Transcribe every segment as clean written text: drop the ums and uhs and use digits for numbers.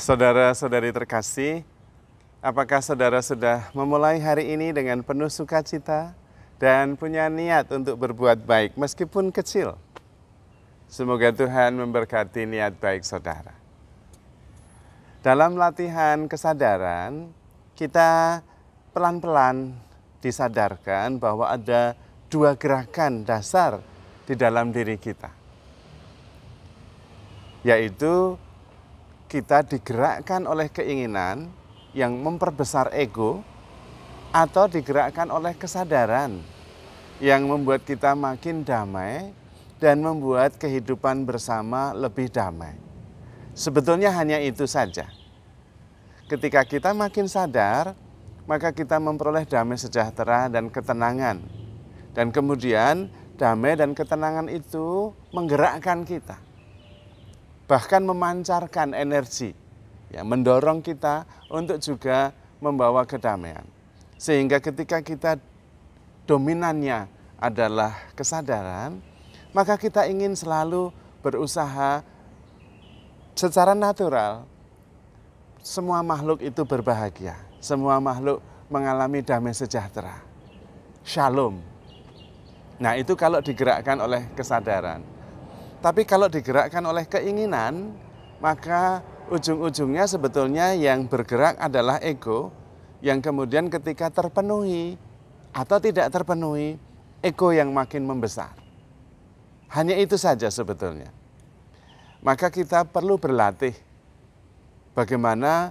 Saudara-saudari terkasih, apakah saudara sudah memulai hari ini dengan penuh sukacita dan punya niat untuk berbuat baik meskipun kecil? Semoga Tuhan memberkati niat baik saudara. Dalam latihan kesadaran, kita pelan-pelan disadarkan bahwa ada dua gerakan dasar di dalam diri kita, yaitu kita digerakkan oleh keinginan yang memperbesar ego atau digerakkan oleh kesadaran yang membuat kita makin damai dan membuat kehidupan bersama lebih damai. Sebetulnya hanya itu saja. Ketika kita makin sadar, maka kita memperoleh damai sejahtera dan ketenangan. Dan kemudian damai dan ketenangan itu menggerakkan kita. Bahkan memancarkan energi, mendorong kita untuk juga membawa kedamaian. Sehingga ketika kita dominannya adalah kesadaran, maka kita ingin selalu berusaha secara natural. Semua makhluk itu berbahagia, semua makhluk mengalami damai sejahtera, shalom. Nah, itu kalau digerakkan oleh kesadaran. Tapi kalau digerakkan oleh keinginan, maka ujung-ujungnya sebetulnya yang bergerak adalah ego, yang kemudian ketika terpenuhi atau tidak terpenuhi, ego yang makin membesar. Hanya itu saja sebetulnya. Maka kita perlu berlatih bagaimana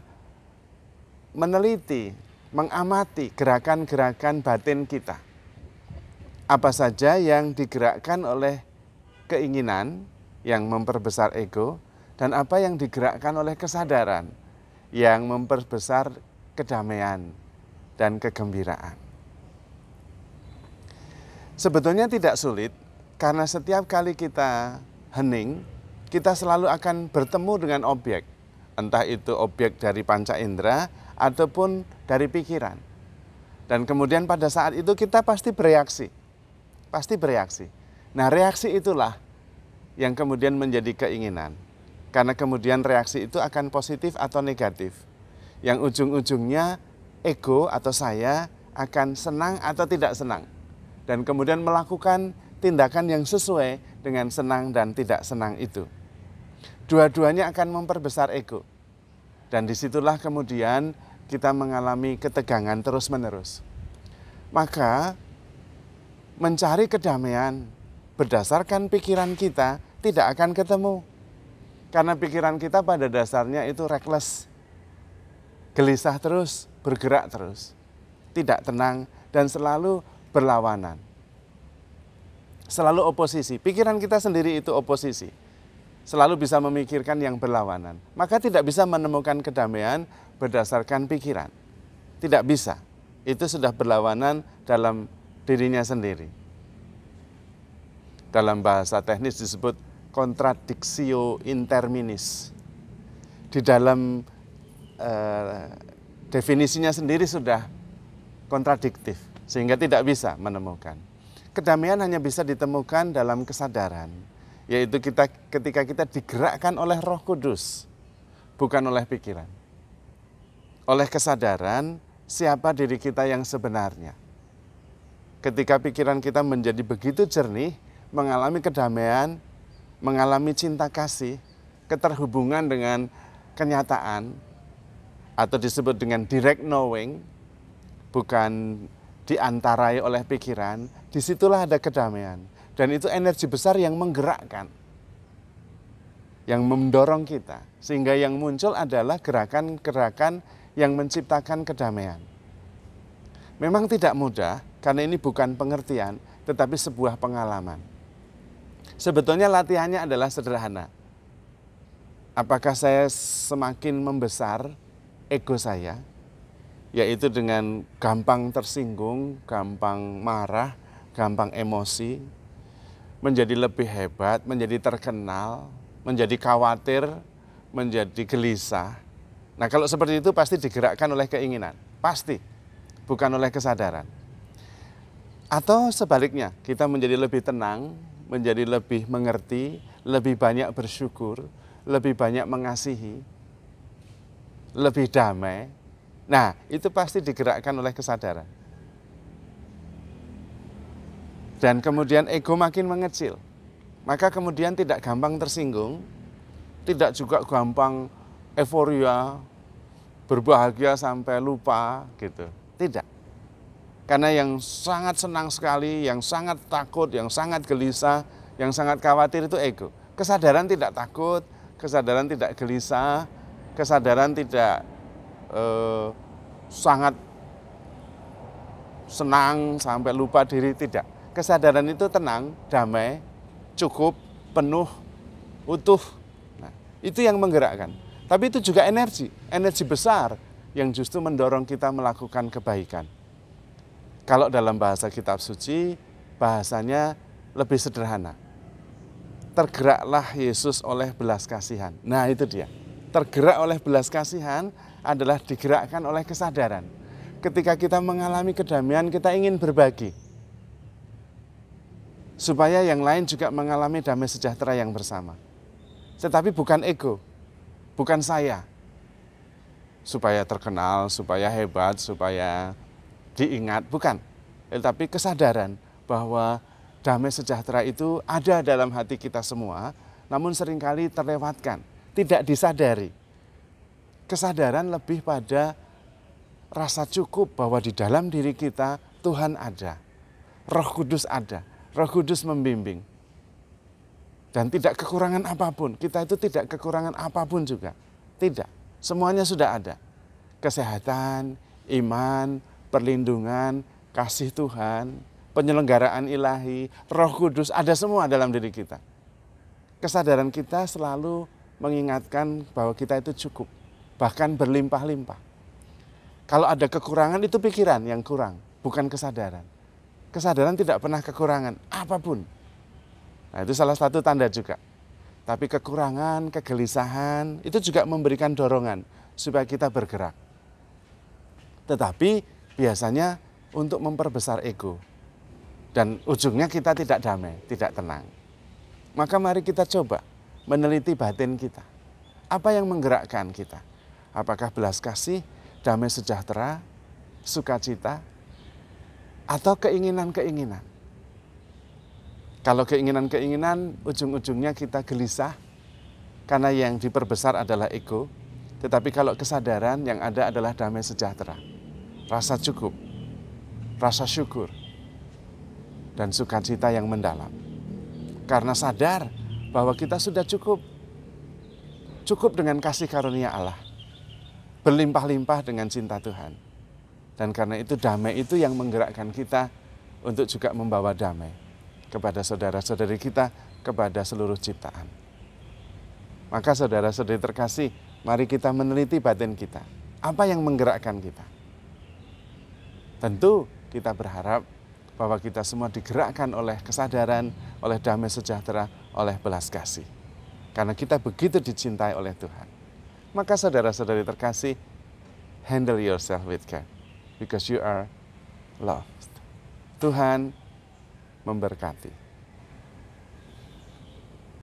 meneliti, mengamati gerakan-gerakan batin kita. Apa saja yang digerakkan oleh keinginan yang memperbesar ego, dan apa yang digerakkan oleh kesadaran yang memperbesar kedamaian dan kegembiraan. Sebetulnya tidak sulit, karena setiap kali kita hening, kita selalu akan bertemu dengan objek, entah itu objek dari panca indera ataupun dari pikiran. Dan kemudian pada saat itu kita pasti bereaksi. Nah, reaksi itulah yang kemudian menjadi keinginan. Karena kemudian reaksi itu akan positif atau negatif. Yang ujung-ujungnya ego atau saya akan senang atau tidak senang. Dan kemudian melakukan tindakan yang sesuai dengan senang dan tidak senang itu. Dua-duanya akan memperbesar ego. Dan disitulah kemudian kita mengalami ketegangan terus-menerus. Maka mencari kedamaian berdasarkan pikiran kita tidak akan ketemu. Karena pikiran kita pada dasarnya itu reckless, gelisah terus, bergerak terus, tidak tenang dan selalu berlawanan. Selalu oposisi, pikiran kita sendiri itu oposisi. Selalu bisa memikirkan yang berlawanan. Maka tidak bisa menemukan kedamaian berdasarkan pikiran. Tidak bisa, itu sudah berlawanan dalam dirinya sendiri. Dalam bahasa teknis disebut contradictio interminis. Di dalam definisinya sendiri sudah kontradiktif, sehingga tidak bisa menemukan. Kedamaian hanya bisa ditemukan dalam kesadaran, yaitu ketika kita digerakkan oleh Roh Kudus, bukan oleh pikiran. Oleh kesadaran siapa diri kita yang sebenarnya. Ketika pikiran kita menjadi begitu jernih, mengalami kedamaian, mengalami cinta kasih, keterhubungan dengan kenyataan, atau disebut dengan direct knowing, bukan diantarai oleh pikiran, disitulah ada kedamaian. Dan itu energi besar yang menggerakkan, yang mendorong kita. Sehingga yang muncul adalah gerakan-gerakan yang menciptakan kedamaian. Memang tidak mudah, karena ini bukan pengertian, tetapi sebuah pengalaman. Sebetulnya latihannya adalah sederhana. Apakah saya semakin membesar ego saya, yaitu dengan gampang tersinggung, gampang marah, gampang emosi, menjadi lebih hebat, menjadi terkenal, menjadi khawatir, menjadi gelisah. Nah, kalau seperti itu pasti digerakkan oleh keinginan, pasti, bukan oleh kesadaran. Atau sebaliknya, kita menjadi lebih tenang, menjadi lebih mengerti, lebih banyak bersyukur, lebih banyak mengasihi. lebih damai. Nah, itu pasti digerakkan oleh kesadaran. Dan kemudian ego makin mengecil. Maka kemudian tidak gampang tersinggung, tidak juga gampang euforia, berbahagia sampai lupa gitu. Tidak. Karena yang sangat senang sekali, yang sangat takut, yang sangat gelisah, yang sangat khawatir itu ego. Kesadaran tidak takut, kesadaran tidak gelisah, kesadaran tidak sangat senang sampai lupa diri, tidak. Kesadaran itu tenang, damai, cukup, penuh, utuh. Nah, itu yang menggerakkan. Tapi itu juga energi besar yang justru mendorong kita melakukan kebaikan. Kalau dalam bahasa kitab suci, bahasanya lebih sederhana. Tergeraklah Yesus oleh belas kasihan. Nah, itu dia. Tergerak oleh belas kasihan adalah digerakkan oleh kesadaran. Ketika kita mengalami kedamaian, kita ingin berbagi. Supaya yang lain juga mengalami damai sejahtera yang bersama. Tetapi bukan ego, bukan saya. Supaya terkenal, supaya hebat, supaya diingat, bukan. Tetapi kesadaran bahwa damai sejahtera itu ada dalam hati kita semua, namun seringkali terlewatkan, tidak disadari. Kesadaran lebih pada rasa cukup bahwa di dalam diri kita Tuhan ada, Roh Kudus ada. Roh Kudus membimbing. Dan tidak kekurangan apapun. Kita itu tidak kekurangan apapun juga. Tidak. Semuanya sudah ada. Kesehatan, iman, perlindungan, kasih Tuhan, penyelenggaraan ilahi, Roh Kudus, ada semua dalam diri kita. Kesadaran kita selalu mengingatkan bahwa kita itu cukup. Bahkan berlimpah-limpah. Kalau ada kekurangan itu pikiran yang kurang, bukan kesadaran. Kesadaran tidak pernah kekurangan, apapun. Nah, itu salah satu tanda juga. Tapi kekurangan, kegelisahan, itu juga memberikan dorongan supaya kita bergerak. Tetapi biasanya untuk memperbesar ego. Dan ujungnya kita tidak damai, tidak tenang. Maka mari kita coba meneliti batin kita. Apa yang menggerakkan kita? Apakah belas kasih, damai sejahtera, sukacita, atau keinginan-keinginan? Kalau keinginan-keinginan, ujung-ujungnya kita gelisah karena yang diperbesar adalah ego. Tetapi kalau kesadaran, yang ada adalah damai sejahtera, rasa cukup, rasa syukur, dan sukacita yang mendalam. Karena sadar bahwa kita sudah cukup dengan kasih karunia Allah, berlimpah-limpah dengan cinta Tuhan. Dan karena itu damai itu yang menggerakkan kita untuk juga membawa damai kepada saudara-saudari kita, kepada seluruh ciptaan. Maka saudara-saudari terkasih, mari kita meneliti batin kita. Apa yang menggerakkan kita? Tentu kita berharap bahwa kita semua digerakkan oleh kesadaran, oleh damai sejahtera, oleh belas kasih. Karena kita begitu dicintai oleh Tuhan. Maka saudara-saudari terkasih, handle yourself with care. Because you are loved. Tuhan memberkati.